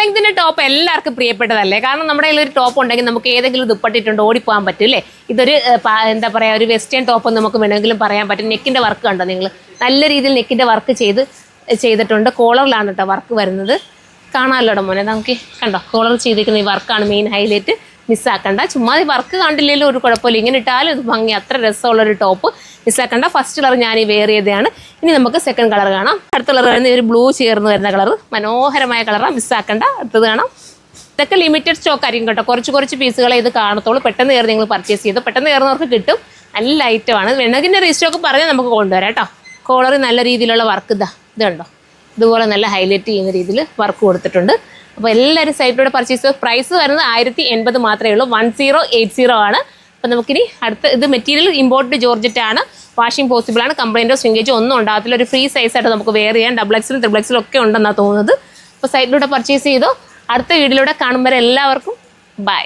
ലെങ്തിന്റെ ടോപ്പ് എല്ലാവർക്കും പ്രിയപ്പെട്ടതല്ലേ? കാരണം നമ്മുടെ കയ്യിൽ ഒരു ടോപ്പ് ഉണ്ടെങ്കിൽ നമുക്ക് ഏതെങ്കിലും ദുപ്പട്ടിട്ടുണ്ട് ഓടിപ്പോകാൻ പറ്റും അല്ലേ? ഇതൊരു എന്താ പറയുക, ഒരു വെസ്റ്റേൺ ടോപ്പ് നമുക്ക് വേണമെങ്കിലും പറയാൻ പറ്റും. നെക്കിന്റെ വർക്ക് കണ്ടോ നിങ്ങൾ? നല്ല രീതിയിൽ നെക്കിന്റെ വർക്ക് ചെയ്തിട്ടുണ്ട്. കോളറിലാണ് കേട്ടോ വർക്ക് വരുന്നത്. കാണാമല്ലോ മോനെ, നമുക്ക് കണ്ടോ കോളർ ചെയ്തിരിക്കുന്ന ഈ വർക്കാണ് മെയിൻ ഹൈലൈറ്റ്. മിസ്സാക്കണ്ട. ചുമ്മാ ഈ വർക്ക് കണ്ടില്ലെങ്കിലും ഒരു കുഴപ്പമില്ല, ഇങ്ങനെ ഇട്ടാലും ഇത് ഭംഗി, അത്ര രസമുള്ളൊരു ടോപ്പ്. മിസ്സാക്കണ്ട. ഫസ്റ്റ് കളർ ഞാൻ ഈ വെയർ ചെയ്തതാണ്. ഇനി നമുക്ക് സെക്കൻഡ് കളർ കാണാം. അടുത്ത കളർ വരുന്ന ഒരു ബ്ലൂ ചേർന്ന് വരുന്ന കളർ, മനോഹരമായ കളറാണ്. മിസ്സാക്കണ്ട. അടുത്തത് കാണാം. ഇതൊക്കെ ലിമിറ്റഡ് സ്റ്റോക്ക് ആയിരിക്കും കേട്ടോ, കുറച്ച് പീസുകളെ ഇത് കാണത്തുള്ളൂ. പെട്ടെന്ന് കയറി നിങ്ങൾ പർച്ചേസ് ചെയ്തു, പെട്ടെന്ന് കയറുന്നവർക്ക് കിട്ടും. നല്ല ഐറ്റമാണ്. വേണമെങ്കിൽ റീസ്റ്റോക്ക് പറഞ്ഞാൽ നമുക്ക് കൊണ്ടുവരാം കേട്ടോ. കോളറിൽ നല്ല രീതിയിലുള്ള വർക്ക് ഇതുണ്ടോ, ഇതുപോലെ നല്ല ഹൈലൈറ്റ് ചെയ്യുന്ന രീതിയിൽ വർക്ക് കൊടുത്തിട്ടുണ്ട്. അപ്പോൾ എല്ലാവരും സൈറ്റിലൂടെ പർച്ചേസ് ചെയ്ത് പ്രൈസ് വരുന്നത് 1080 മാത്രമേ ഉള്ളൂ. 1080 ആണ്. അപ്പോൾ നമുക്കിനി അടുത്ത ഇത് മെറ്റീരിയൽ ഇമ്പോർട്ടഡ് ജോർജറ്റ് ആണ്. വാഷിംഗ് പോസിബിൾ ആണ്. കംപ്ലൈൻറ്റോ സ്വിംഗേജോ ഒന്നും ഉണ്ടാകത്തില്ല. ഒരു ഫ്രീ സൈസായിട്ട് നമുക്ക് വെയർ ചെയ്യാൻ. XXL, XXL ഒക്കെ ഉണ്ടെന്നാണ് തോന്നുന്നത്. അപ്പോൾ സൈറ്റിലൂടെ പർച്ചേസ് ചെയ്തോ. അടുത്ത വീഡിയോയിലൂടെ കാണുമ്പോൾ എല്ലാവർക്കും ബൈ.